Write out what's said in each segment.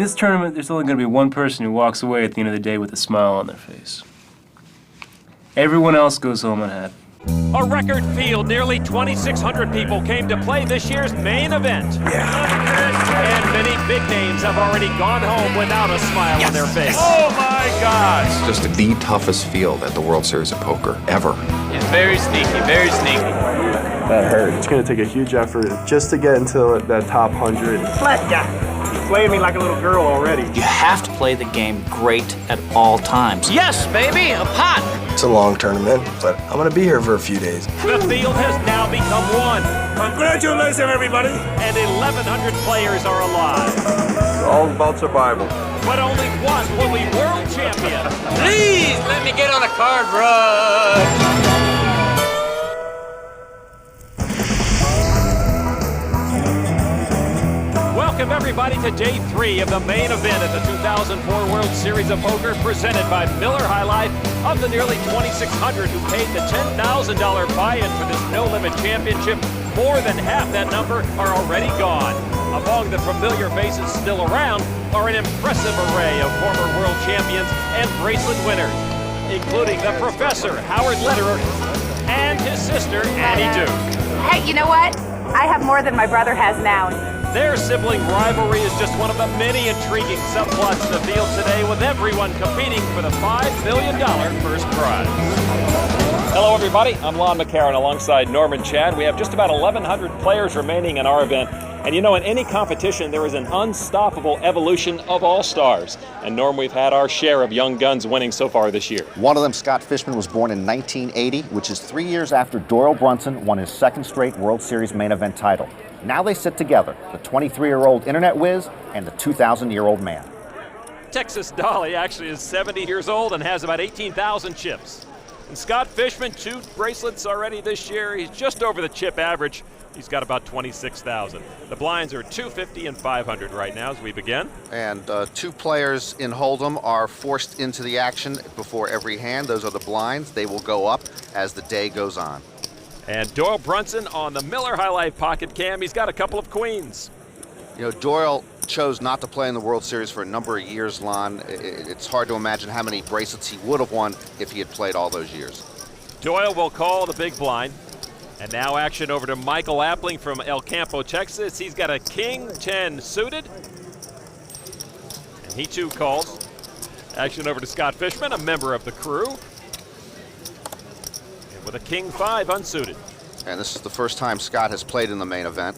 this tournament, there's only going to be one person who walks away at the end of the day with a smile on their face. Everyone else goes home unhappy. A record field, nearly 2,600 people came to play this year's main event. And many big names have already gone home without a smile on their face. Oh my God! It's just the toughest field at the World Series of Poker ever. It's very sneaky, very sneaky. That hurt. It's going to take a huge effort just to get into that top 100. Flat guy. He's playing me like a little girl already. You have to play the game great at all times. Yes, baby, a pot. It's a long tournament, but I'm going to be here for a few days. The field has now become one. Congratulations, everybody. And 1,100 players are alive. It's all about survival. But only one will be world champion. Please let me get on a card brush. Welcome everybody to day 3 of the main event at the 2004 World Series of Poker presented by Miller High Life. Of the nearly 2,600 who paid the $10,000 buy-in for this no-limit championship, more than half that number are already gone. Among the familiar faces still around are an impressive array of former world champions and bracelet winners, including the Professor, Howard Lederer, and his sister, Annie Duke. Hey, you know what? I have more than my brother has now. Their sibling rivalry is just one of the many intriguing subplots in the field today, with everyone competing for the $5 million first prize. Hello, everybody. I'm Lon McCarron alongside Norman Chad. We have just about 1,100 players remaining in our event. And you know, in any competition, there is an unstoppable evolution of all-stars. And Norm, we've had our share of young guns winning so far this year. One of them, Scott Fischman, was born in 1980, which is 3 years after Doyle Brunson won his second straight World Series main event title. Now they sit together, the 23-year-old internet whiz and the 2,000-year-old man. Texas Dolly actually is 70 years old and has about 18,000 chips. And Scott Fischman, 2 bracelets already this year. He's just over the chip average. He's got about 26,000. The blinds are 250 and 500 right now as we begin. And 2 players in Hold'em are forced into the action before every hand. Those are the blinds. They will go up as the day goes on. And Doyle Brunson on the Miller High Life pocket cam. He's got a couple of queens. You know, Doyle chose not to play in the World Series for a number of years, Lon. It's hard to imagine how many bracelets he would have won if he had played all those years. Doyle will call the big blind. And now action over to Michael Appling from El Campo, Texas. He's got a King 10 suited. And he too calls. Action over to Scott Fischman, a member of the crew. And with a King 5 unsuited. And this is the first time Scott has played in the main event.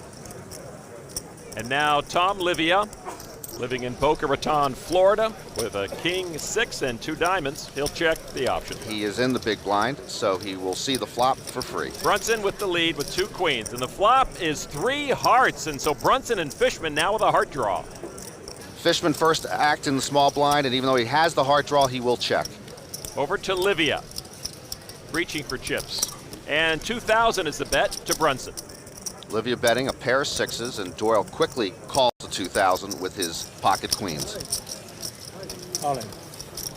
And now Tom Livia, living in Boca Raton, Florida, with a King 6 and 2 diamonds. He'll check the option. He is in the big blind, so he will see the flop for free. Brunson with the lead with 2 queens, and the flop is 3 hearts, and so Brunson and Fischman now with a heart draw. Fischman first act in the small blind, and even though he has the heart draw, he will check. Over to Livia, reaching for chips. And 2,000 is the bet to Brunson. Livia betting a pair of 6s, and Doyle quickly calls the 2,000 with his pocket queens. All in.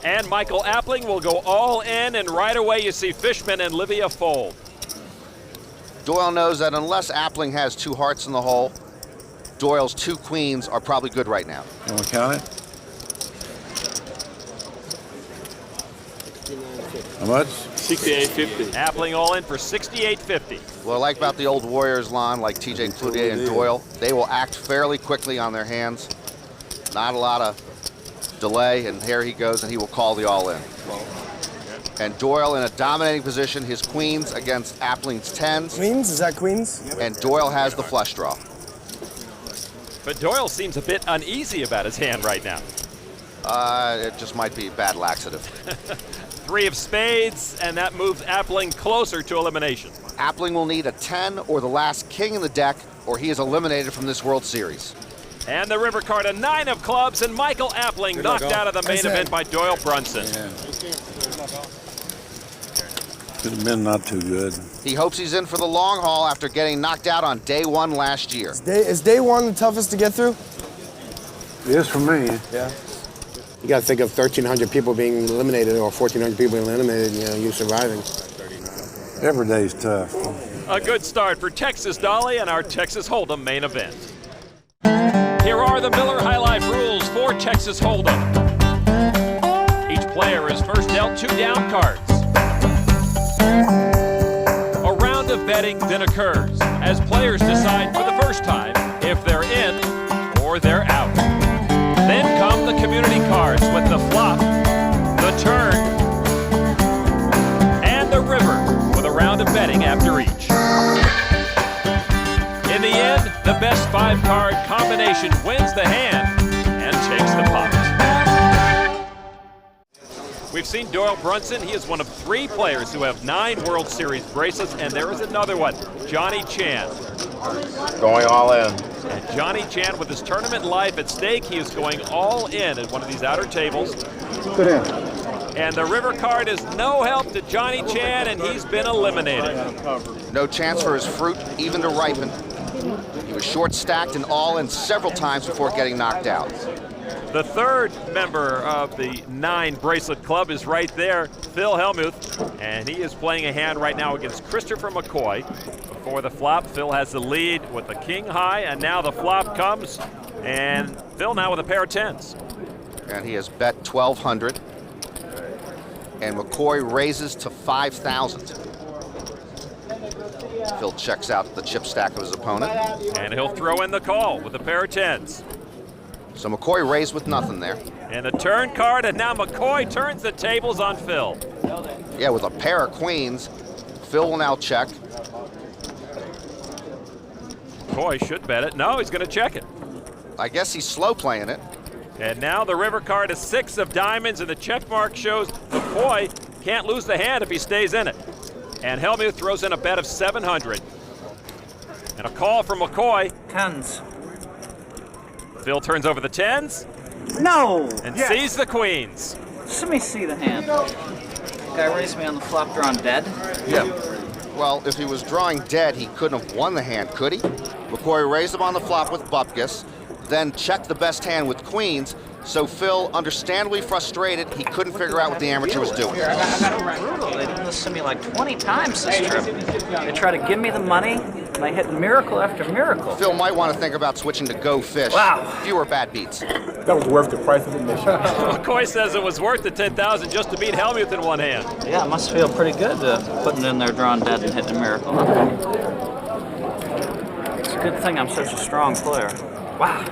And Michael Appling will go all in, and right away you see Fischman and Livia fold. Doyle knows that unless Appling has 2 hearts in the hole, Doyle's 2 queens are probably good right now. You want to count it? How much? 68.50. Appling all in for 68.50. What I like about the old Warriors, Lon, like TJ Cloutier and Doyle, they will act fairly quickly on their hands. Not a lot of delay, and here he goes, and he will call the all-in. And Doyle in a dominating position, his queens against Appling's 10s. Queens? Is that queens? And Doyle has the flush draw. But Doyle seems a bit uneasy about his hand right now. It just might be bad laxative. 3 of spades, and that moves Appling closer to elimination. Appling will need a 10 or the last king in the deck, or he is eliminated from this World Series. And the river card, a 9 of clubs, and Michael Appling knocked out of the main event by Doyle Brunson. Yeah. Could have been not too good. He hopes he's in for the long haul after getting knocked out on day 1 last year. Is day 1 the toughest to get through? It is for me. Yeah. You got to think of 1,300 people being eliminated or 1,400 people being eliminated, you know, you surviving. Every day's tough. A good start for Texas Dolly and our Texas Hold'em main event. Here are the Miller High Life rules for Texas Hold'em. Each player is first dealt 2 down cards. A round of betting then occurs as players decide for the first time if they're in or they're out. Then come the community cards with the flop, the turn, and the river with a round of betting after each. In the end, the best 5-card combination wins the hand and takes the pot. We've seen Doyle Brunson. He is one of 3 players who have 9 World Series bracelets, and there is another one, Johnny Chan. Going all in. And Johnny Chan, with his tournament life at stake, he is going all in at one of these outer tables. Good in. And the river card is no help to Johnny Chan, and he's been eliminated. No chance for his fruit even to ripen. He was short stacked and all in several times before getting knocked out. The third member of the 9 bracelet club is right there, Phil Hellmuth, and he is playing a hand right now against Christopher McCoy. Before the flop, Phil has the lead with the king high, and now the flop comes, and Phil now with a pair of 10s. And he has bet 1,200. And McCoy raises to 5,000. Phil checks out the chip stack of his opponent. And he'll throw in the call with a pair of 10s. So McCoy raised with nothing there. And the turn card, and now McCoy turns the tables on Phil. Yeah, with a pair of queens, Phil will now check. McCoy should bet it. No, he's going to check it. I guess he's slow playing it. And now the river card is 6 of diamonds, and the check mark shows McCoy can't lose the hand if he stays in it. And Hellmuth throws in a bet of 700. And a call from McCoy. 10s. Phil turns over the 10s. No! And sees the queens. Let me see the hand. Guy raised me on the flop drawn dead. Yeah. Well, if he was drawing dead, he couldn't have won the hand, could he? McCoy raised him on the flop with bupkis, then checked the best hand with queens, so Phil, understandably frustrated, he couldn't figure out what the amateur was doing. Brutal. They did this to me like 20 times this trip. They try to give me the money, and I hit miracle after miracle. Phil might want to think about switching to Go Fish. Wow. Fewer bad beats. That was worth the price of admission. McCoy says it was worth the 10,000 just to beat Hellmuth in one hand. Yeah, it must feel pretty good putting it in there drawn dead and hitting a miracle. It's a good thing I'm such a strong player. Wow.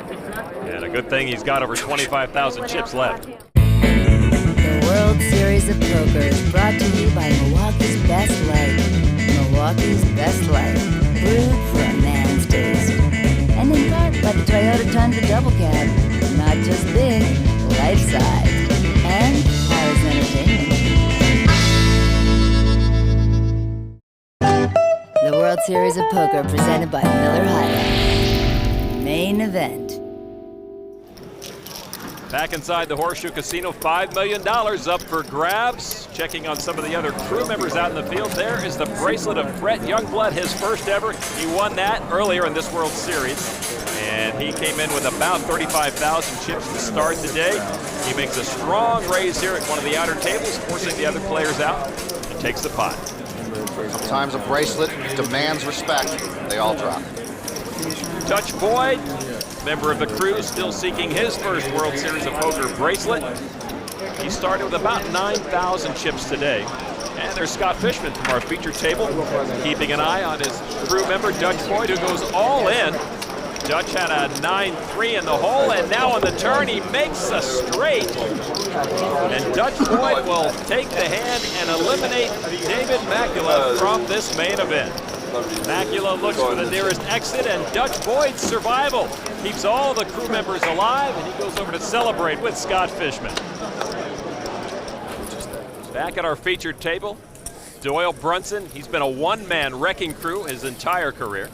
And a good thing he's got over 25,000 chips left. The World Series of Poker is brought to you by Milwaukee's Best Light. Milwaukee's Best Light, brewed for a man's taste. And in part by the Toyota Tundra Double Cab. Not just big, life-size. And Harris Entertainment. The World Series of Poker presented by Miller High Life. Main Event. Back inside the Horseshoe Casino, $5 million up for grabs. Checking on some of the other crew members out in the field, there is the bracelet of Brett Youngblood, his first ever. He won that earlier in this World Series. And he came in with about 35,000 chips to start the day. He makes a strong raise here at one of the outer tables, forcing the other players out, and takes the pot. Sometimes a bracelet demands respect. They all drop. Dutch Boyd, member of the crew, still seeking his first World Series of Poker bracelet. He started with about 9,000 chips today. And there's Scott Fischman from our feature table, keeping an eye on his crew member, Dutch Boyd, who goes all in. Dutch had a 9-3 in the hole, and now on the turn, he makes a straight. And Dutch Boyd will take the hand and eliminate David Macula from this main event. Macula looks for the nearest exit, and Dutch Boyd's survival keeps all the crew members alive, and he goes over to celebrate with Scott Fischman. Back at our featured table, Doyle Brunson. He's been a one-man wrecking crew his entire career.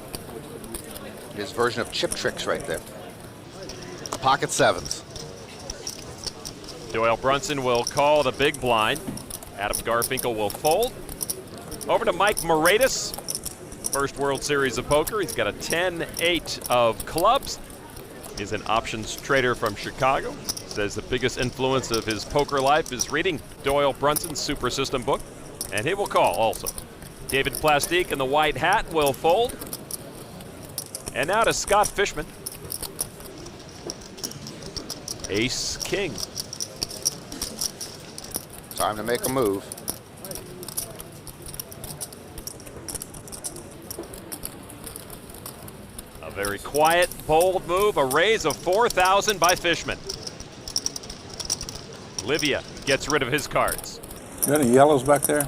His version of chip tricks right there. Pocket sevens. Doyle Brunson will call the big blind. Adam Garfinkel will fold. Over to Mike Moratis. First World Series of Poker. He's got a 10-8 of clubs. He's an options trader from Chicago. Says the biggest influence of his poker life is reading Doyle Brunson's Super System book. And he will call also. David Plastique in the white hat will fold. And now to Scott Fischman. Ace King. Time to make a move. A very quiet, bold move, a raise of 4,000 by Fischman. Livia gets rid of his cards. Got any yellows back there?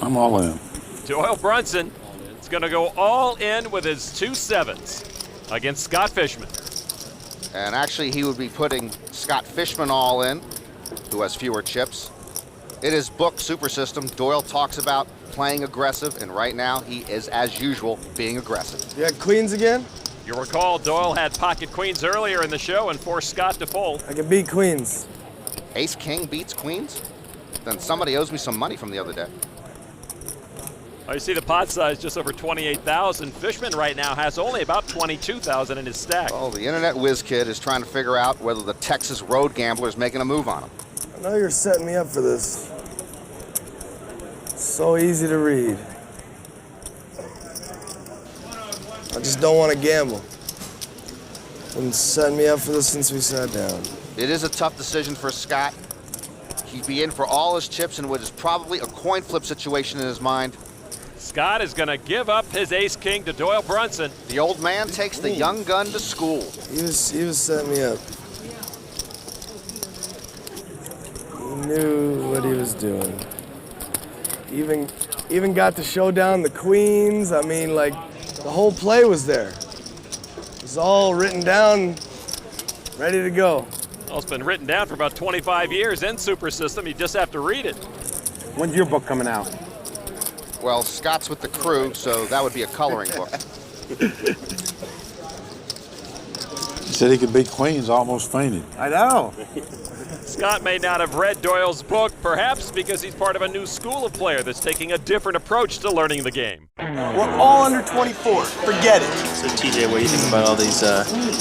I'm all in. Doyle Brunson is going to go all in with his 2 sevens against Scott Fischman. And actually, he would be putting Scott Fischman all in, who has fewer chips. In his book, Super System, Doyle talks about playing aggressive, and right now he is, as usual, being aggressive. You had queens again? You recall Doyle had pocket queens earlier in the show and forced Scott to fold. I can beat queens. Ace King beats queens? Then somebody owes me some money from the other day. Oh, you see the pot size just over 28,000. Fischman right now has only about 22,000 in his stack. Oh, the internet whiz kid is trying to figure out whether the Texas road gambler is making a move on him. I know you're setting me up for this. So easy to read. I just don't want to gamble. Been setting me up for this since we sat down. It is a tough decision for Scott. He'd be in for all his chips in what is probably a coin flip situation in his mind. Scott is going to give up his ace king to Doyle Brunson. The old man takes the young gun to school. He was setting me up. He knew what he was doing. Even got to show down the queens. I mean, like, the whole play was there. It was all written down, ready to go. Well, it's been written down for about 25 years in Super System. You just have to read it. When's your book coming out? Well, Scott's with the crew, so that would be a coloring book. He said he could beat queens, almost fainted. I know. Scott may not have read Doyle's book, perhaps because he's part of a new school of player that's taking a different approach to learning the game. We're all under 24. Forget it. So, TJ, what do you think about all these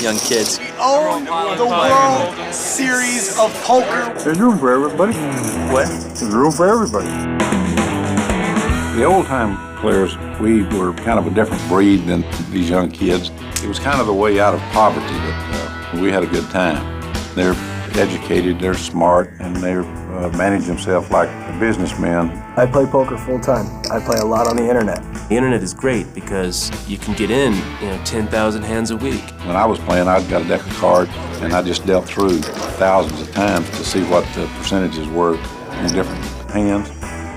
young kids? We own the World Series of Poker. There's room for everybody. What? There's room for everybody. The old-time players, we were kind of a different breed than these young kids. It was kind of the way out of poverty, but we had a good time. They're educated, they're smart, and they manage themselves like businessmen. I play poker full time. I play a lot on the internet. The internet is great because you can get in, 10,000 hands a week. When I was playing, I got a deck of cards, and I just dealt through thousands of times to see what the percentages were in different hands.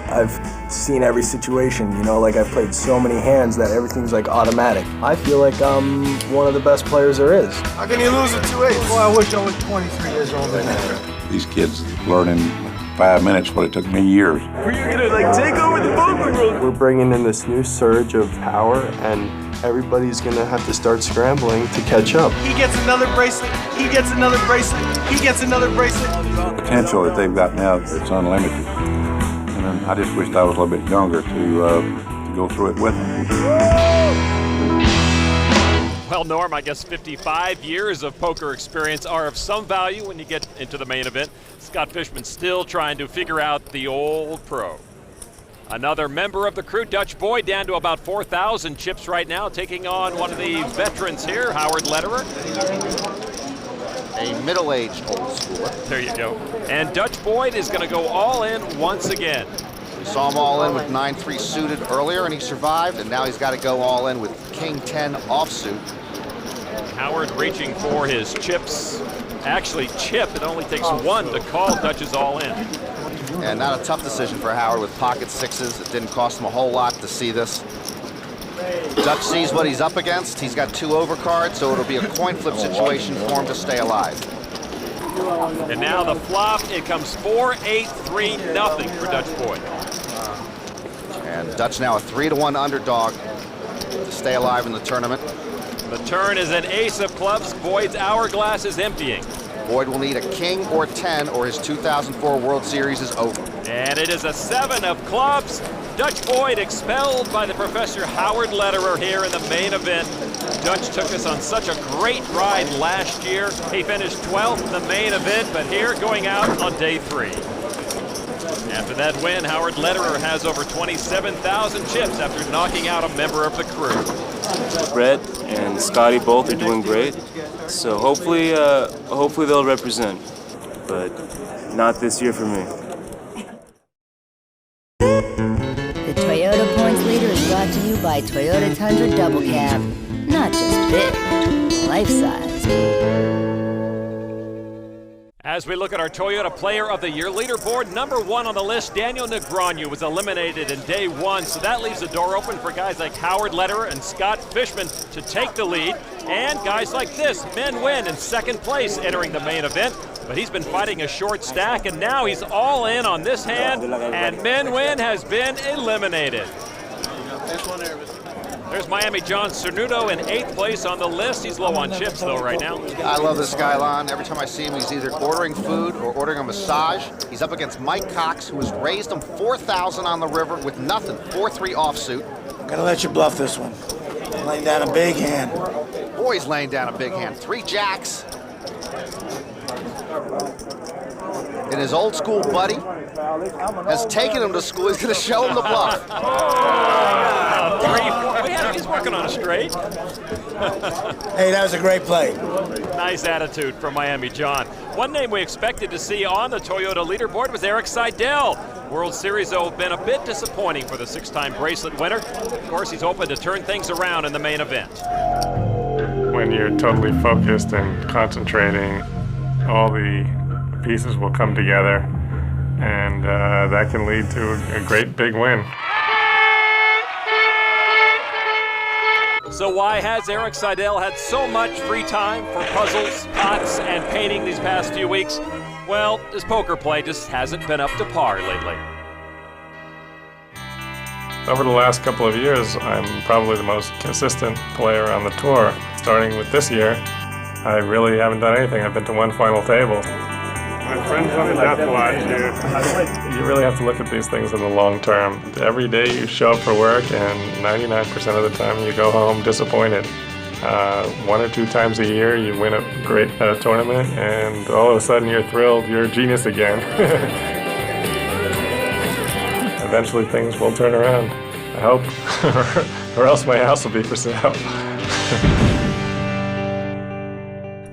I've seen every situation, like I've played so many hands that everything's like automatic. I feel like I'm one of the best players there is. How can you lose with 2 8s? Well, I wish I was 23 years old than that. These kids learn in 5 minutes what it took me years. Were you gonna take over the poker world? We're bringing in this new surge of power, and everybody's gonna have to start scrambling to catch up. He gets another bracelet. He gets another bracelet. He gets another bracelet. The potential that they've got now, it's unlimited. And I just wished I was a little bit younger to go through it with them. Well, Norm, I guess 55 years of poker experience are of some value when you get into the main event. Scott Fischman still trying to figure out the old pro. Another member of the crew, Dutch Boyd, down to about 4,000 chips right now, taking on one of the veterans here, Howard Lederer. A middle-aged old schooler. There you go. And Dutch Boyd is going to go all in once again. We saw him all in with 9-3 suited earlier, and he survived, and now he's got to go all in with King 10 offsuit. Howard reaching for his chips. Actually, chip. It only takes one to call Dutch's all in. And not a tough decision for Howard with pocket sixes. It didn't cost him a whole lot to see this. Dutch sees what he's up against. He's got 2 overcards, so it'll be a coin flip situation for him to stay alive. And now the flop, it comes 4-8-3 nothing for Dutch Boyd. And Dutch now a 3-1 underdog to stay alive in the tournament. The turn is an ace of clubs. Boyd's hourglass is emptying. Boyd will need a king or 10 or his 2004 World Series is over. And it is a 7 of clubs. Dutch Boyd expelled by the Professor Howard Lederer here in the main event. Dutch took us on such a great ride last year. He finished 12th in the main event, but here going out on day 3. After that win, Howard Lederer has over 27,000 chips after knocking out a member of the crew. Brett and Scotty both are doing great. So hopefully they'll represent. But not this year for me. The Toyota Points Leader is brought to you by Toyota Tundra Double Cab. Not just big, life-size. As we look at our Toyota Player of the Year leaderboard, number 1 on the list, Daniel Negreanu, was eliminated in day 1, so that leaves the door open for guys like Howard Lederer and Scott Fischman to take the lead, and guys like this, Min Nguyen in second place entering the main event, but he's been fighting a short stack, and now he's all in on this hand, and Min Nguyen has been eliminated. There's Miami John Cernuto in 8th place on the list. He's low on chips, though, right now. I love this guy, Lon. Every time I see him, he's either ordering food or ordering a massage. He's up against Mike Cox, who has raised him 4,000 on the river with nothing, 4-3 offsuit. I'm gonna let you bluff this one. Laying down a big hand. Boy, he's laying down a big hand. 3 jacks. And his old school buddy has taken him to school. He's gonna show him the bluff. 3-4. Yeah, he's working on a straight. Hey, that was a great play. Nice attitude from Miami John. One name we expected to see on the Toyota leaderboard was Eric Seidel. World Series, though, have been a bit disappointing for the 6-time bracelet winner. Of course, he's hoping to turn things around in the main event. When you're totally focused and concentrating, all the pieces will come together, and that can lead to a great big win. So why has Eric Seidel had so much free time for puzzles, pots, and painting these past few weeks? Well, his poker play just hasn't been up to par lately. Over the last couple of years, I'm probably the most consistent player on the tour. Starting with this year, I really haven't done anything. I've been to one final table. My friends on the Death Watch here. You really have to look at these things in the long term. Every day you show up for work, and 99% of the time you go home disappointed. 1 or 2 times a year you win a great tournament, and all of a sudden you're thrilled, you're a genius again. Eventually things will turn around, I hope, or else my house will be for sale.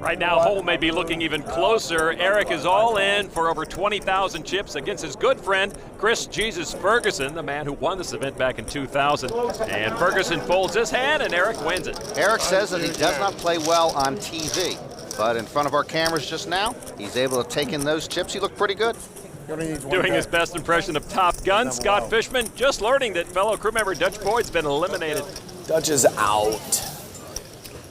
Right now, Hole may be looking even closer. Eric is all in for over 20,000 chips against his good friend, Chris Jesus Ferguson, the man who won this event back in 2000. And Ferguson folds his hand, and Eric wins it. Eric says that he does not play well on TV, but in front of our cameras just now, he's able to take in those chips. He looked pretty good. Doing his best impression of Top Gun, Scott Fischman, just learning that fellow crew member Dutch Boyd's been eliminated. Dutch is out.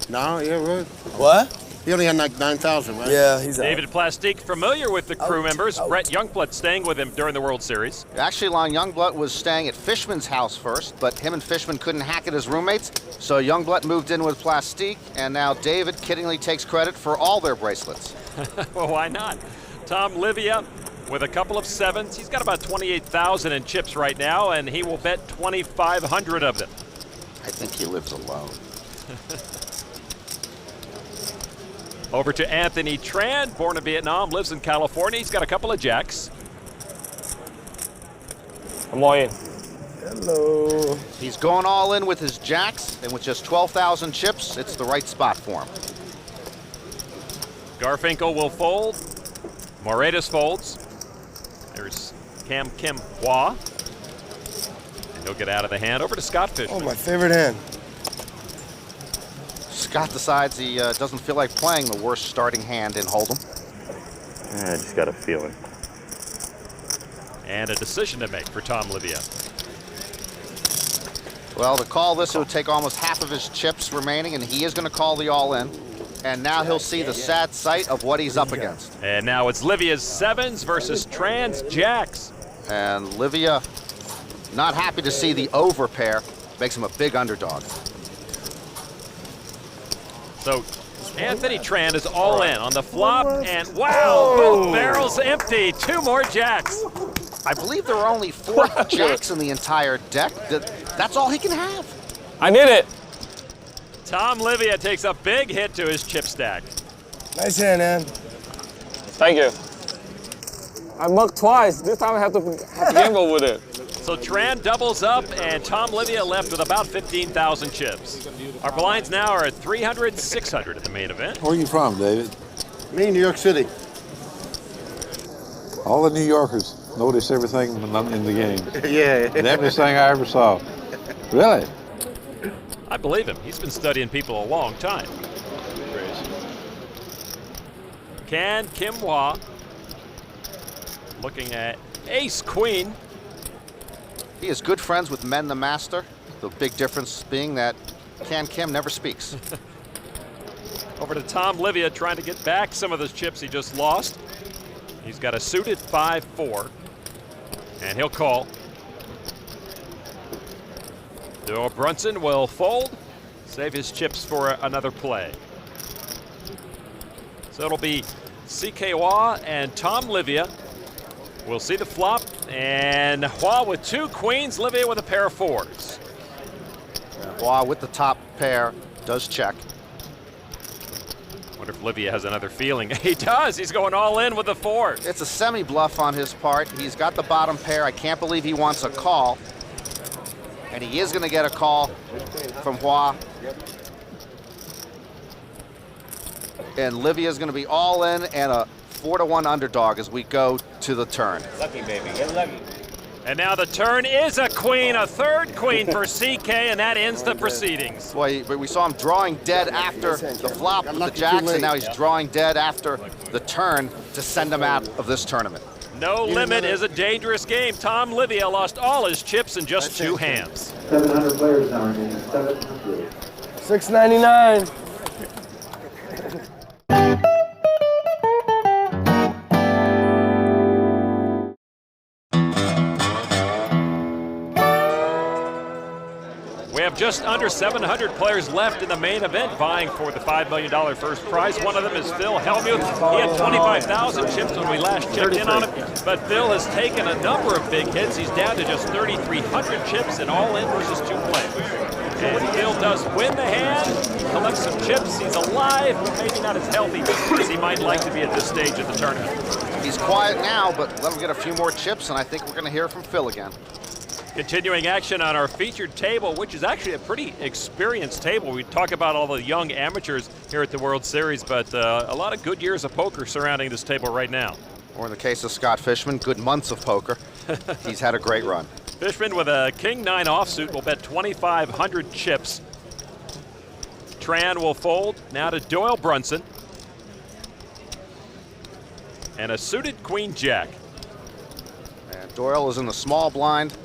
No, yeah, right. What? He only had like 9,000, right? Yeah, he's out. David Plastique, familiar with the crew members. Brett Youngblood staying with him during the World Series. Actually, Lon Youngblood was staying at Fishman's house first, but him and Fischman couldn't hack it as roommates, so Youngblood moved in with Plastique, and now David kiddingly takes credit for all their bracelets. Well, why not? Tom Livia with a couple of 7s. He's got about 28,000 in chips right now, and he will bet 2,500 of them. I think he lives alone. Over to Anthony Tran, born in Vietnam, lives in California. He's got a couple of jacks. I'm all in. Hello. He's going all in with his jacks, and with just 12,000 chips, it's the right spot for him. Garfinkel will fold. Moretus folds. There's Cam Kim Hua. And he'll get out of the hand. Over to Scott Fischman. Oh, my favorite hand. Scott decides he doesn't feel like playing the worst starting hand in Hold'em. I just got a feeling. And a decision to make for Tom Livia. Well, to call this, it would take almost half of his chips remaining, and he is going to call the all-in. And now he'll see the sad sight of what he's up against. And now it's Livia's 7s versus Tran's jacks. And Livia, not happy to see the over pair, makes him a big underdog. So Anthony Tran is all in on the flop, and wow, both barrels empty. 2 more jacks. I believe there are only 4 jacks in the entire deck. That's all he can have. I need it. Tom Livia takes a big hit to his chip stack. Nice hand, man. Thank you. I mugged twice. This time I have to gamble with it. So Tran doubles up, and Tom Livia left with about 15,000 chips. Our blinds now are at 300, 600 at the main event. Where are you from, David? Me, New York City. All the New Yorkers notice everything in the game. Yeah. And everything I ever saw. Really? I believe him. He's been studying people a long time. Can Kim Hwa looking at ace queen. He is good friends with Men the Master. The big difference being that Can Kim never speaks. Over to Tom Livia trying to get back some of those chips he just lost. He's got a suited 5-4, and he'll call. Doyle Brunson will fold, save his chips for another play. So it'll be C.K. Hwa and Tom Livia. We'll see the flop, and Hwa with two queens, Livia with a pair of fours. Hwa with the top pair does check. Wonder if Livia has another feeling. He does. He's going all in with the fours. It's a semi-bluff on his part. He's got the bottom pair. I can't believe he wants a call. And he is going to get a call from Hwa. And Livia's going to be all in and a 4-1 underdog as we go to the turn. Lucky, baby. Get lucky. And now the turn is a queen, a third queen for CK, and that ends the proceedings. Boy, we saw him drawing dead after the flop with the jacks, and now he's drawing dead after the turn to send him out of this tournament. No limit is a dangerous game. Tom Livia lost all his chips in just two hands. 700 players now remaining. 700. $6.99. We have just under 700 players left in the main event vying for the $5 million first prize. One of them is Phil Hellmuth. He had 25,000 chips when we last checked in on him, but Phil has taken a number of big hits. He's down to just 3,300 chips and all in versus two players. And Phil does win the hand, collects some chips. He's alive, maybe not as healthy as he might like to be at this stage of the tournament. He's quiet now, but let him get a few more chips, and I think we're going to hear from Phil again. Continuing action on our featured table, which is actually a pretty experienced table. We talk about all the young amateurs here at the World Series, but a lot of good years of poker surrounding this table right now. Or in the case of Scott Fischman, good months of poker. He's had a great run. Fischman with a king-9 offsuit will bet 2,500 chips. Tran will fold now to Doyle Brunson. And a suited queen-jack. And Doyle is in the small blind.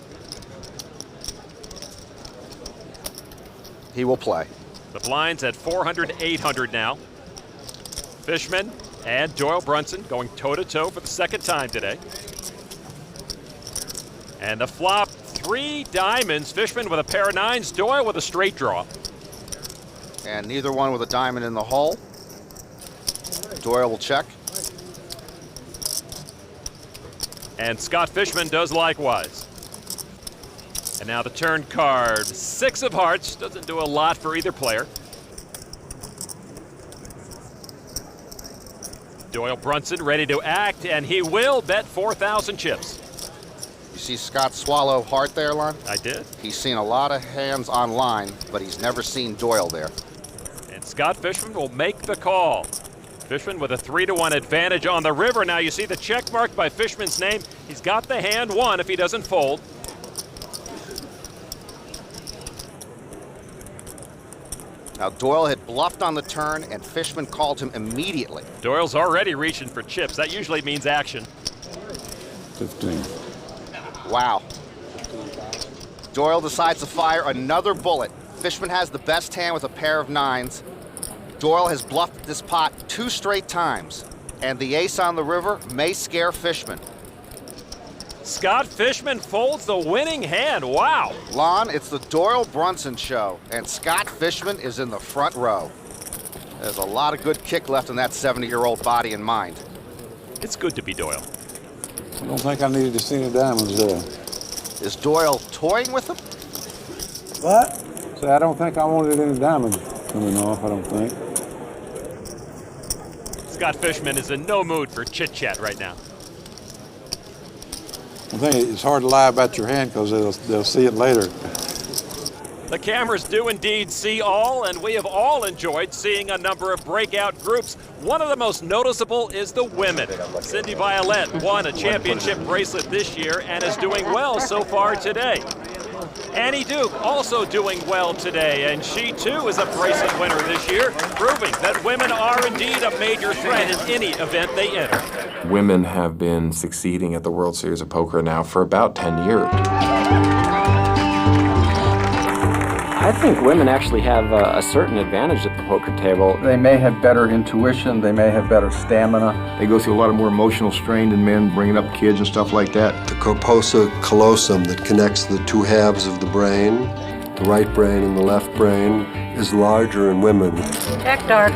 He will play. The blinds at 400, 800 now. Fischman and Doyle Brunson going toe-to-toe for the second time today. And the flop, 3 diamonds. Fischman with a pair of 9s, Doyle with a straight draw. And neither one with a diamond in the hole. Doyle will check. And Scott Fischman does likewise. And now the turn card, 6 of hearts. Doesn't do a lot for either player. Doyle Brunson ready to act, and he will bet 4,000 chips. You see Scott swallow heart there, Lon? I did. He's seen a lot of hands online, but he's never seen Doyle there. And Scott Fischman will make the call. Fischman with a 3-1 advantage on the river. Now you see the check mark by Fischman's name. He's got the hand won if he doesn't fold. Now Doyle had bluffed on the turn, and Fischman called him immediately. Doyle's already reaching for chips. That usually means action. 15. Wow. Doyle decides to fire another bullet. Fischman has the best hand with a pair of 9s. Doyle has bluffed this pot 2 straight times, and the ace on the river may scare Fischman. Scott Fischman folds the winning hand. Wow. Lon, it's the Doyle Brunson show, and Scott Fischman is in the front row. There's a lot of good kick left in that 70-year-old body and mind. It's good to be Doyle. I don't think I needed to see any diamonds there. Is Doyle toying with him? What? See, I don't think I wanted any diamonds coming off, I don't think. Scott Fischman is in no mood for chit-chat right now. I think it's hard to lie about your hand because they'll see it later. The cameras do indeed see all, and we have all enjoyed seeing a number of breakout groups. One of the most noticeable is the women. Cindy Violette won a championship bracelet this year and is doing well so far today. Annie Duke also doing well today, and she too is a bracelet winner this year, proving that women are indeed a major threat in any event they enter. Women have been succeeding at the World Series of Poker now for about 10 years. I think women actually have a certain advantage at the poker table. They may have better intuition, they may have better stamina. They go through a lot of more emotional strain than men, bringing up kids and stuff like that. The corpuscle callosum that connects the two halves of the brain, the right brain and the left brain, is larger in women. Check dark.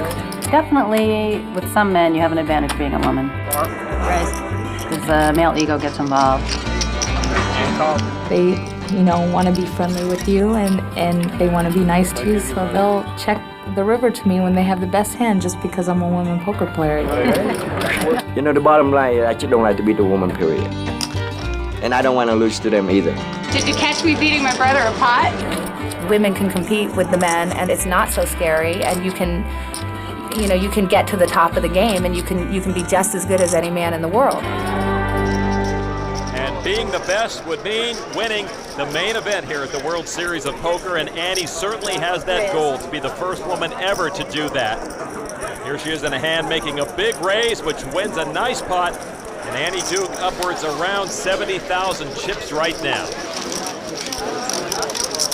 Definitely, with some men, you have an advantage being a woman. Because the male ego gets involved. They, want to be friendly with you and they want to be nice to you, so they'll check the river to me when they have the best hand just because I'm a woman poker player. The bottom line is I just don't like to beat the woman, period. And I don't want to lose to them either. Did you catch me beating my brother a pot? Women can compete with the men and it's not so scary, and you can get to the top of the game and you can be just as good as any man in the world. Being the best would mean winning the main event here at the World Series of Poker, and Annie certainly has that goal to be the first woman ever to do that. Here she is in a hand making a big raise, which wins a nice pot, and Annie Duke upwards around 70,000 chips right now.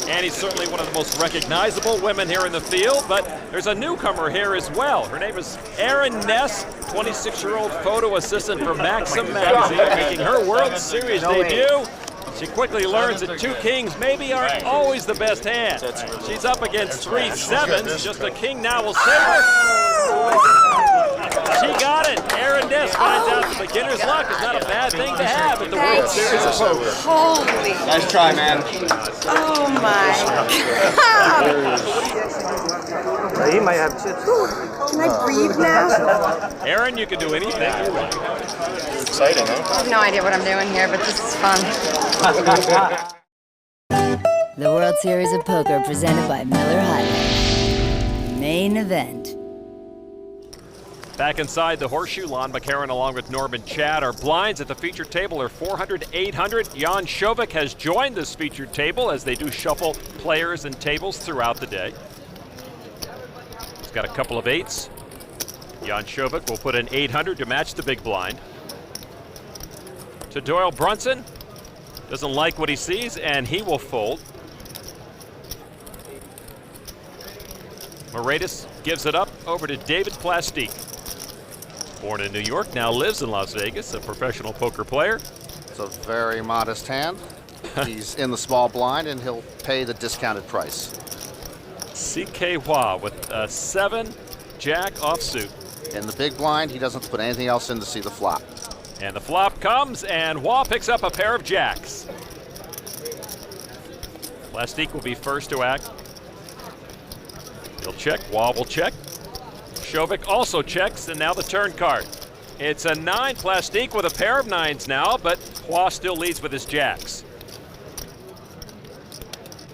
Annie's certainly one of the most recognizable women here in the field, but there's a newcomer here as well. Her name is Erin Ness, 26-year-old photo assistant for Maxim magazine, making her World Series debut. She quickly learns that two kings maybe aren't always the best hand. She's up against 3 sevens, just a king now will save her. She got it. Erin Ness finds out the beginner's luck is not a bad thing to have at the World Series of Poker. Holy. Nice try, man. Oh my God. He might have chips. Can I breathe now? Erin, you can do anything you want. It's exciting, huh? I have no idea what I'm doing here, but this is fun. The World Series of Poker presented by Miller High Life. Main event. Back inside the horseshoe, Lon McCarron along with Norman Chad. Our blinds at the featured table are 400, 800. Jan Shovik has joined this featured table as they do shuffle players and tables throughout the day. He's got a couple of 8s. Jan Shovik will put an 800 to match the big blind. To Doyle Brunson. Doesn't like what he sees, and he will fold. Moretus gives it up over to David Plastique. Born in New York, now lives in Las Vegas, a professional poker player. It's a very modest hand. He's in the small blind, and he'll pay the discounted price. C.K. Hua with a 7 jack offsuit. In the big blind, he doesn't put anything else in to see the flop. And the flop comes, and Hua picks up a pair of jacks. Plastique will be first to act. He'll check, Hua will check. Shovik also checks, and now the turn card. It's a 9 Plastique with a pair of 9s now, but Hua still leads with his jacks.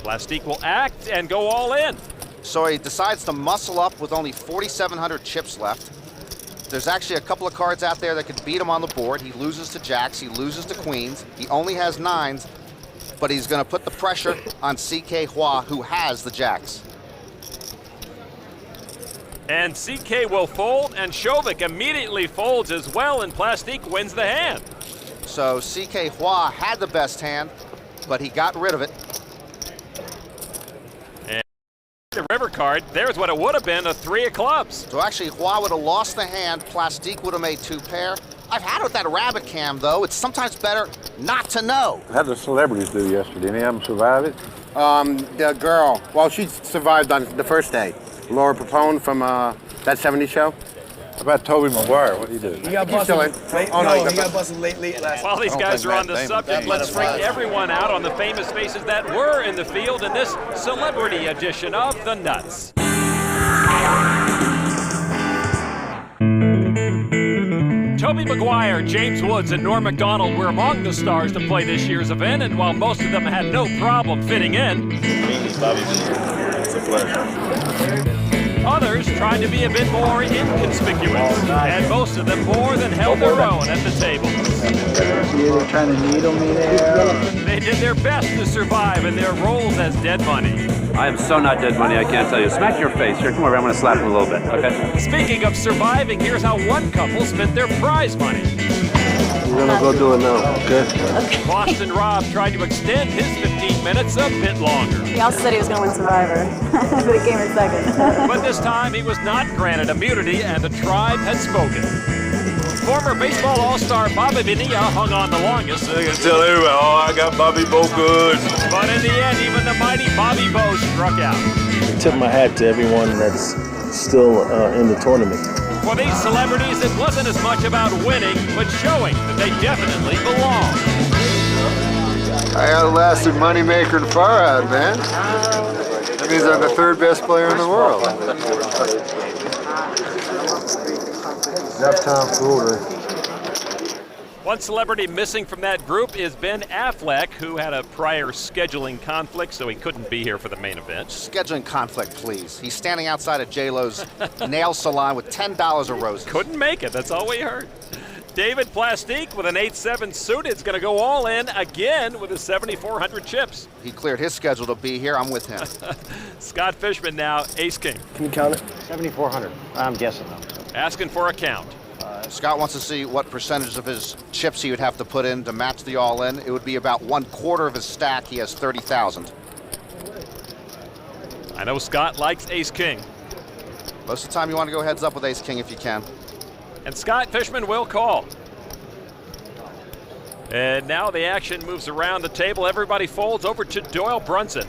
Plastique will act and go all in. So he decides to muscle up with only 4,700 chips left. There's actually a couple of cards out there that could beat him on the board. He loses to jacks, he loses to queens. He only has 9s, but he's going to put the pressure on C.K. Hua, who has the jacks. And C.K. will fold, and Shovik immediately folds as well, and Plastique wins the hand. So C.K. Hua had the best hand, but he got rid of it. And the river card, there's what it would have been, a 3 of clubs. So actually, Hua would have lost the hand. Plastique would have made 2 pair. I've had it with that rabbit cam, though. It's sometimes better not to know. How did the celebrities do yesterday? Any of them survive it? The girl, well, she survived on the first day. Laura Papone from That 70s Show. How about Toby Maguire? What do you do? He got He's still in. busted. Oh, no, He got busted late last While these guys are on the Damon subject, Damon let's bring everyone out on the famous faces that were in the field in this celebrity edition of The Nuts. Tobey Maguire, James Woods, and Norm Macdonald were among the stars to play this year's event, and while most of them had no problem fitting in, It's a pleasure. others tried to be a bit more inconspicuous, and most of them more than held their own at the table. They're trying to needle me there. They did their best to survive in their roles as dead money. I am so not dead money, I can't tell you. Smack your face. Here, come over. I'm going to slap him a little bit, okay? Speaking of surviving, here's how one couple spent their prize money. We're gonna go do it now, okay? Boston Rob tried to extend his 15 minutes a bit longer. He also said he was going to win Survivor, but he came in second. But this time he was not granted immunity, and the tribe had spoken. Former baseball all-star Bobby Bonilla hung on the longest. I can tell everybody, oh, I got Bobby Bo good. But in the end, even the mighty Bobby Bo struck out. I tip my hat to everyone that's still in the tournament. For these celebrities, it wasn't as much about winning, but showing that they definitely belong. I outlasted Moneymaker and Farhad, man. That means I'm the third best player in the world. Enough time for One celebrity missing from that group is Ben Affleck, who had a prior scheduling conflict, so he couldn't be here for the main event. Scheduling conflict, please. He's standing outside of J-Lo's nail salon with $10 of roses. Couldn't make it, that's all we heard. David Plastique with an 8-7 suit is going to go all in again with his 7,400 chips. He cleared his schedule to be here. I'm with him. Scott Fischman now, ace-king. Can you count it? 7,400. I'm guessing though. Asking for a count. Scott wants to see what percentage of his chips he would have to put in to match the all-in. It would be about 1/4 of his stack. He has 30,000. I know Scott likes ace-king. Most of the time you want to go heads up with ace-king if you can. And Scott Fischman will call. And now the action moves around the table. Everybody folds over to Doyle Brunson.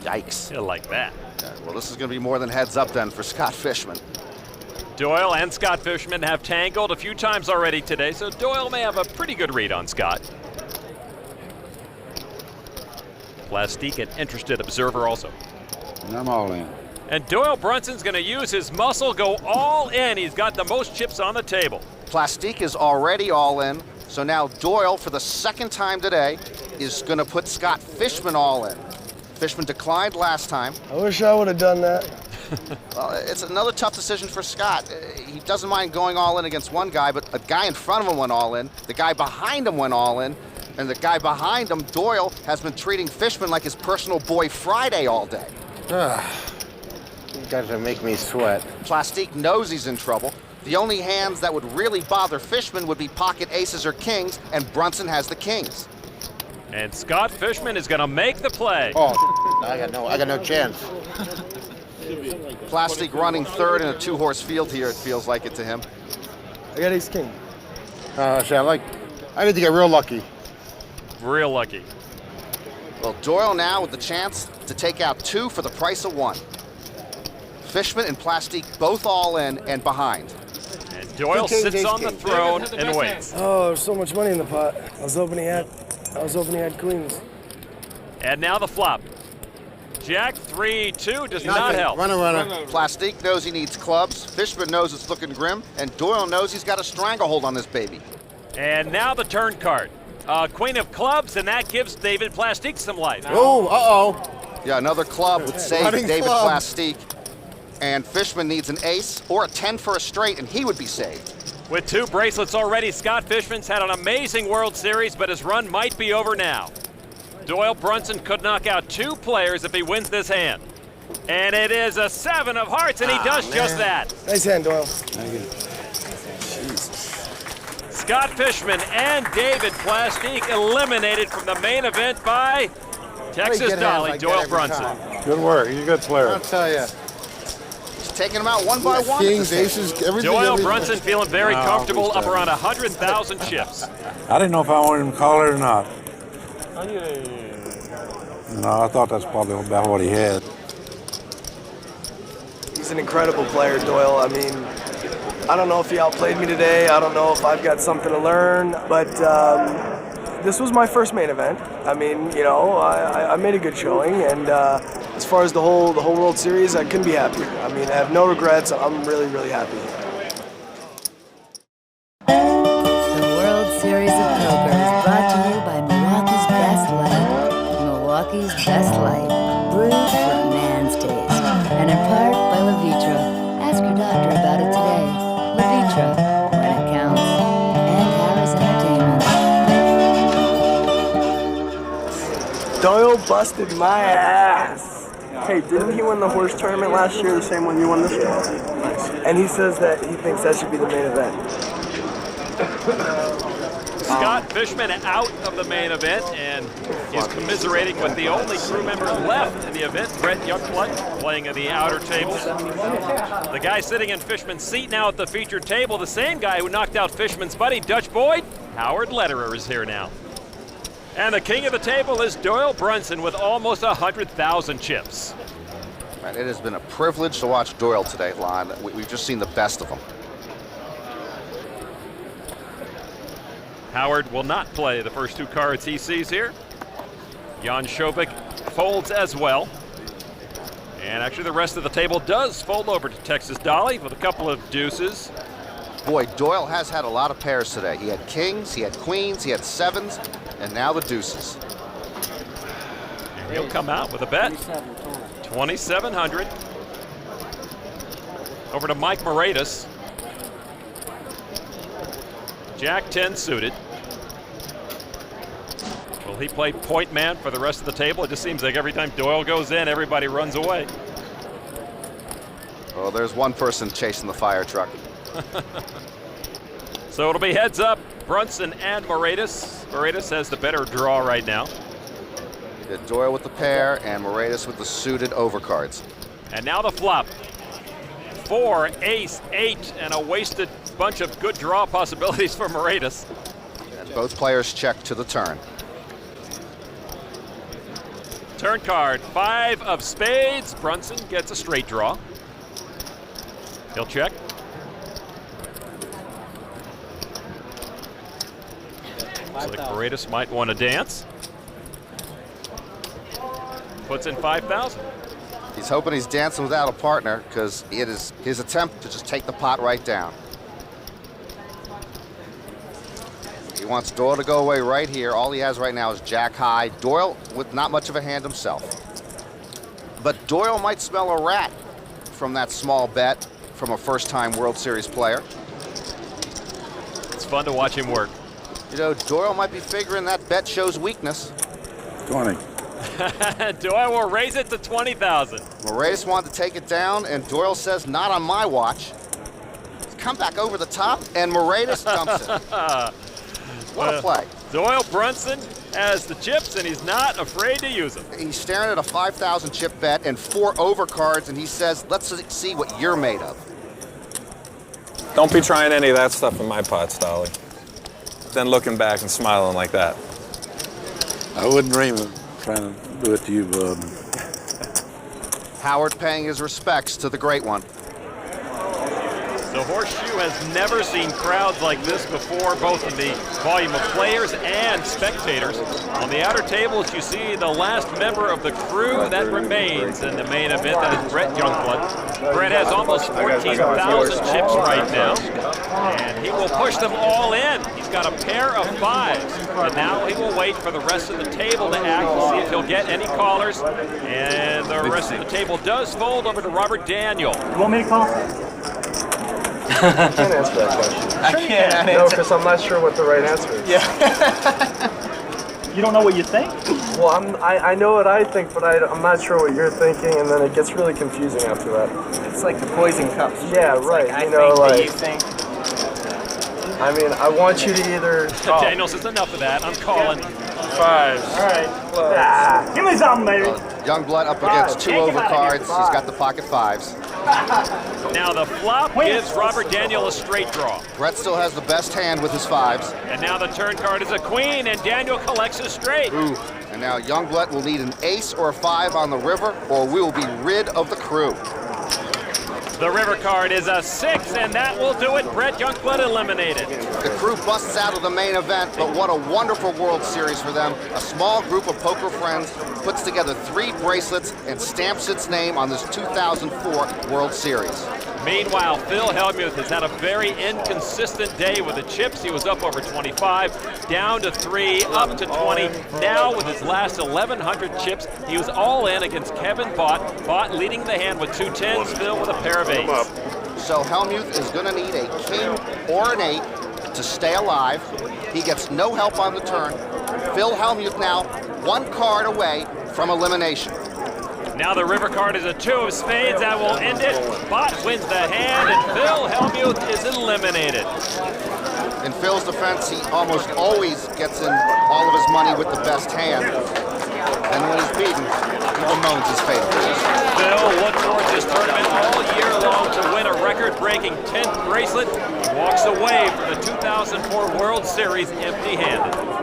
Yikes. He'll like that. Yeah, well, this is going to be more than heads up then for Scott Fischman. Doyle and Scott Fischman have tangled a few times already today, so Doyle may have a pretty good read on Scott. Plastique, an interested observer also. And I'm all in. And Doyle Brunson's going to use his muscle, go all in. He's got the most chips on the table. Plastique is already all in, so now Doyle, for the second time today, is going to put Scott Fischman all in. Fischman declined last time. I wish I would have done that. Well, it's another tough decision for Scott. He doesn't mind going all in against one guy, but a guy in front of him went all in, the guy behind him went all in, and the guy behind him, Doyle, has been treating Fischman like his personal boy Friday all day. You guys are making me sweat. Plastique knows he's in trouble. The only hands that would really bother Fischman would be pocket aces or kings, and Brunson has the kings. And Scott Fischman is going to make the play. Oh, I got no chance. Plastique running third in a 2-horse field here, it feels like it to him. I got ace king. I need to get real lucky. Real lucky. Well, Doyle now with the chance to take out 2 for the price of 1. Fischman and Plastique both all in and behind. And Doyle sits on the throne and waits. Oh, there's so much money in the pot. I was hoping he had queens. And now the flop. Jack 3-2 does not help. Runner. Plastique knows he needs clubs. Fischman knows it's looking grim, and Doyle knows he's got a stranglehold on this baby. And now the turn card. Queen of clubs, and that gives David Plastique some life. Oh, uh-oh. Yeah, another club would save Running David club. Plastique. And Fischman needs an ace or a 10 for a straight, and he would be saved. With 2 bracelets already, Scott Fischman's had an amazing World Series, but his run might be over now. Doyle Brunson could knock out 2 players if he wins this hand. And it is a 7 of hearts, and he does just that. Nice hand, Doyle. Thank you. Scott Fischman and David Plastique eliminated from the main event by Texas Dolly, Doyle Brunson. Good work. You're a good player. I'll tell you. He's taking them out one by one. Kings, aces, everything. Doyle Brunson feeling very comfortable, up around 100,000 chips. I didn't know if I wanted him to call it or not. No, I thought that's probably about what he had. He's an incredible player, Doyle. I mean, I don't know if he outplayed me today. I don't know if I've got something to learn, but this was my first main event. I mean, you know, I made a good showing, and as far as the whole World Series, I couldn't be happier. I mean, I have no regrets. I'm really, really happy. Series of Poker is brought to you by Milwaukee's Best Light. Milwaukee's Best Light, brewed for a man's taste. And in part by Levitra. Ask your doctor about it today. Levitra, when it counts. And Harris Entertainment. Doyle busted my ass. Hey, didn't he win the horse tournament last year, the same one you won this year? And he says that he thinks that should be the main event. Scott Fischman out of the main event, and he's commiserating with the only crew member left in the event, Brett Youngblood, playing at the outer tables. The guy sitting in Fischman's seat now at the featured table, the same guy who knocked out Fischman's buddy, Dutch Boyd, Howard Lederer, is here now. And the king of the table is Doyle Brunson with almost 100,000 chips. Right, it has been a privilege to watch Doyle today, Lon. We've just seen the best of him. Howard will not play the first two cards he sees here. Jan Šović folds as well. And actually the rest of the table does fold over to Texas Dolly with a couple of deuces. Boy, Doyle has had a lot of pairs today. He had kings, he had queens, he had sevens, and now the deuces. And he'll come out with a bet. 2,700. Over to Mike Moratis. Jack 10 suited. Will he play point man for the rest of the table? It just seems like every time Doyle goes in, everybody runs away. Oh, there's one person chasing the fire truck. So it'll be heads up, Brunson and Moratis. Moratis has the better draw right now. Yeah, Doyle with the pair and Moratis with the suited overcards. And now the flop. 4, ace, 8, and a wasted bunch of good draw possibilities for Moratis. And both players check to the turn. Turn card, 5 of spades. Brunson gets a straight draw. He'll check. Looks like Moratis might want to dance. Puts in 5,000. He's hoping he's dancing without a partner because it is his attempt to just take the pot right down. He wants Doyle to go away right here. All he has right now is jack high. Doyle with not much of a hand himself. But Doyle might smell a rat from that small bet from a first-time World Series player. It's fun to watch him work. You know, Doyle might be figuring that bet shows weakness. 20. Doyle will raise it to 20,000. Moratis wanted to take it down, and Doyle says, not on my watch. He's come back over the top, and Moratis dumps it. What a play. Doyle Brunson has the chips, and he's not afraid to use them. He's staring at a 5,000 chip bet and 4 overcards, and he says, let's see what you're made of. Don't be trying any of that stuff in my pots, Dolly. Then looking back and smiling like that. I wouldn't dream of trying to do it to you, bub. Howard paying his respects to the great one. The Horseshoe has never seen crowds like this before, both in the volume of players and spectators. On the outer tables, you see the last member of the crew that remains in the main event. That is Brett Youngblood. Brett has almost 14,000 chips right now, and he will push them all in. He's got a pair of 5s, and now he will wait for the rest of the table to act to see if he'll get any callers. And the rest of the table does fold over to Robert Daniel. You want me to call? I can't answer that question. I can't. No, because I'm not sure what the right answer is. Yeah. You don't know what you think? Well, I know what I think, but I'm not sure what you're thinking, and then it gets really confusing after that. It's like the poison cups. Yeah, it's right. Like, you know, like. You think? I mean, I want you to either. Daniel says enough of that. I'm calling. 5s. All right. Give me something, baby. Youngblood up against 2 overcards. He's got the pocket 5s. Now the flop gives Robert Daniel a straight draw. Brett still has the best hand with his 5s. And now the turn card is a queen, and Daniel collects a straight. Ooh. And now Youngblood will need an ace or a 5 on the river, or we will be rid of the crew. The river card is a 6, and that will do it. Brett Youngblood eliminated. The crew busts out of the main event, but what a wonderful World Series for them. A small group of poker friends puts together 3 bracelets and stamps its name on this 2004 World Series. Meanwhile, Phil Hellmuth has had a very inconsistent day with the chips. He was up over 25, down to 3, up to 20. Now with his last 1,100 chips, he was all in against Kevin Bott. Bott leading the hand with 2 10s, Phil with a pair of 8s. So Hellmuth is going to need a king or an 8 to stay alive. He gets no help on the turn. Phil Hellmuth now 1 card away from elimination. Now the river card is a 2 of spades. That will end it. Bott wins the hand, and Phil Hellmuth is eliminated. In Phil's defense, he almost always gets in all of his money with the best hand. And when he's beaten, he bemoans his fate. Phil looked towards this tournament all year long to win a record-breaking 10th bracelet. He walks away from the 2004 World Series empty-handed.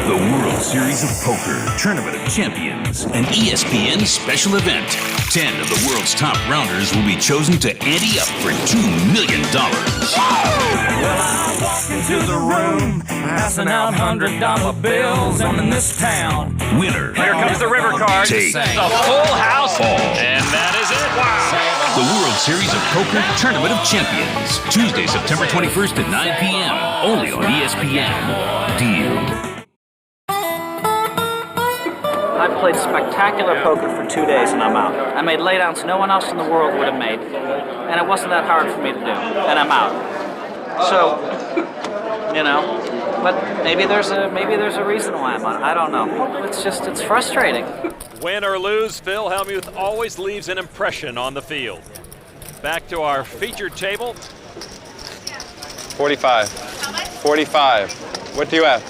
The World Series of Poker Tournament of Champions, an ESPN special event. 10 of the world's top rounders will be chosen to ante up for $2 million. Well, I walk into the room, passing out $100 bills. I'm in this town. Winner. Here comes the river card. Take the full house. all. And that is it. Wow. The World Series of Poker Tournament of Champions. Tuesday, September 21st at 9 p.m. Only on ESPN. Deal. I played spectacular poker for 2 days and I'm out. I made laydowns no one else in the world would have made, and it wasn't that hard for me to do, and I'm out. So, you know, but maybe there's a reason why I'm out. I don't know. It's frustrating. Win or lose, Phil Hellmuth always leaves an impression on the field. Back to our featured table. 45. 45. What do you have?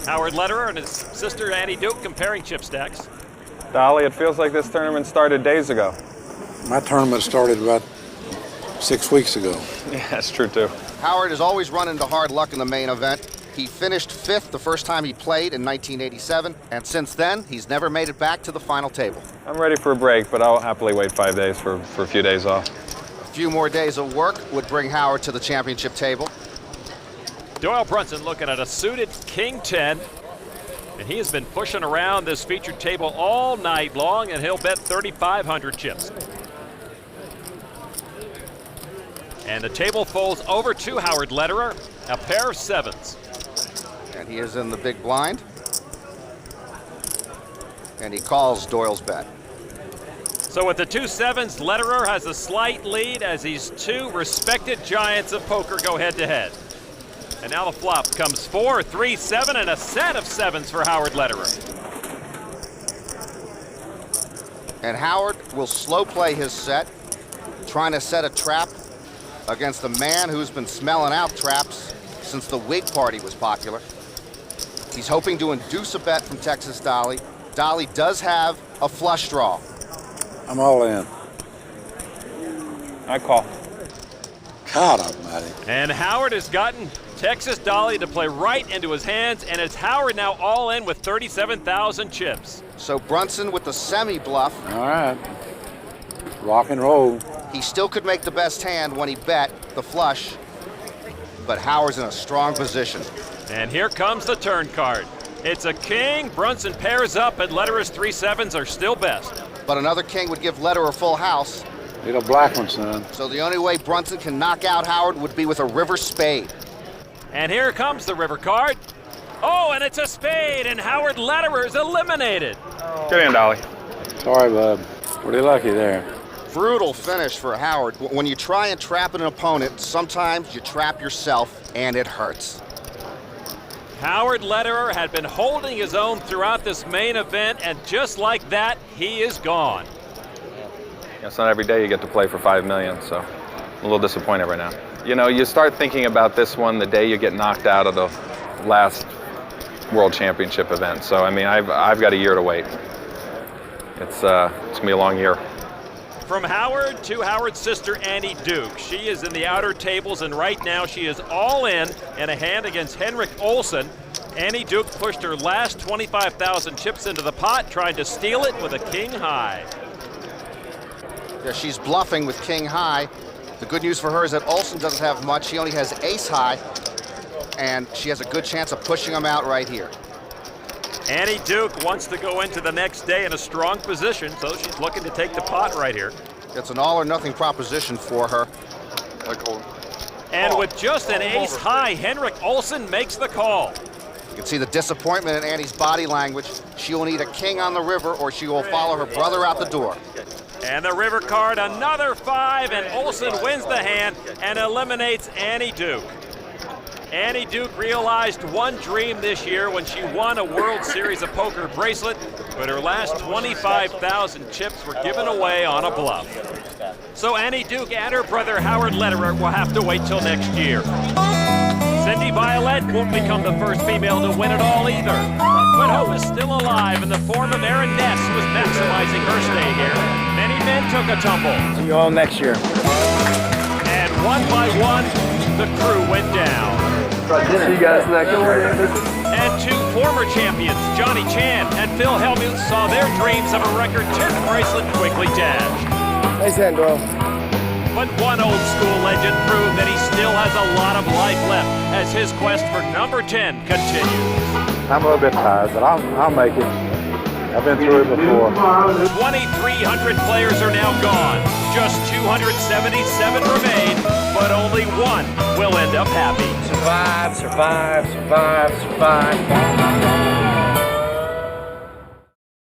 Howard Lederer and his sister Annie Duke comparing chip stacks. Dolly, it feels like this tournament started days ago. My tournament started about 6 weeks ago. Yeah, that's true too. Howard has always run into hard luck in the main event. He finished 5th the first time he played in 1987, and since then, he's never made it back to the final table. I'm ready for a break, but I'll happily wait 5 days for a few days off. A few more days of work would bring Howard to the championship table. Doyle Brunson looking at a suited King 10, and he has been pushing around this featured table all night long, and he'll bet 3,500 chips. And the table folds over to Howard Lederer, a pair of 7s. And he is in the big blind. And he calls Doyle's bet. So with the 2 7s, Lederer has a slight lead as these 2 respected giants of poker go head-to-head. And now the flop comes 4, 3, 7, and a set of 7s for Howard Lederer. And Howard will slow play his set, trying to set a trap against a man who's been smelling out traps since the Whig Party was popular. He's hoping to induce a bet from Texas Dolly. Dolly does have a flush draw. I'm all in. I call. God almighty. And Howard has gotten Texas Dolly to play right into his hands, and it's Howard now all in with 37,000 chips. So Brunson with the semi-bluff. All right. Rock and roll. He still could make the best hand when he bet the flush, but Howard's in a strong position. And here comes the turn card. It's a king. Brunson pairs up, and Lederer's 3 7s are still best. But another king would give Lederer a full house. Need a black one, son. So the only way Brunson can knock out Howard would be with a river spade. And here comes the river card. Oh, and it's a spade, and Howard Lederer is eliminated. Get in, Dolly. Sorry, bud. Pretty lucky there. Brutal finish for Howard. When you try and trap an opponent, sometimes you trap yourself, and it hurts. Howard Lederer had been holding his own throughout this main event, and just like that, he is gone. It's not every day you get to play for $5 million, so I'm a little disappointed right now. You know, you start thinking about this one the day you get knocked out of the last World Championship event. So, I mean, I've got a year to wait. It's gonna be a long year. From Howard to Howard's sister Annie Duke. She is in the outer tables, and right now she is all in a hand against Henrik Olsen. Annie Duke pushed her last 25,000 chips into the pot, trying to steal it with a king high. Yeah, she's bluffing with king high. The good news for her is that Olsen doesn't have much. She only has ace high, and she has a good chance of pushing him out right here. Annie Duke wants to go into the next day in a strong position, so she's looking to take the pot right here. It's an all or nothing proposition for her. And with just an ace high, Henrik Olsen makes the call. You can see the disappointment in Annie's body language. She will need a king on the river or she will follow her brother out the door. And the river card, another 5, and Olsen wins the hand and eliminates Annie Duke. Annie Duke realized one dream this year when she won a World Series of Poker bracelet, but her last 25,000 chips were given away on a bluff. So Annie Duke and her brother Howard Lederer will have to wait till next year. Cindy Violette won't become the first female to win it all either. But hope is still alive in the form of Erin Ness, who is maximizing her stay here. Many men took a tumble. See you all next year. And one by one, the crew went down. See you guys next year. And 2 former champions, Johnny Chan and Phil Hellmuth, saw their dreams of a record 10th bracelet quickly dashed. Nice hand, Doyle. But one old school legend proved that he still has a lot of life left as his quest for number 10 continues. I'm a little bit tired, but I'll make it. I've been through it before. 2,300 players are now gone. Just 277 remain, but only one will end up happy. Survive, survive, survive, survive.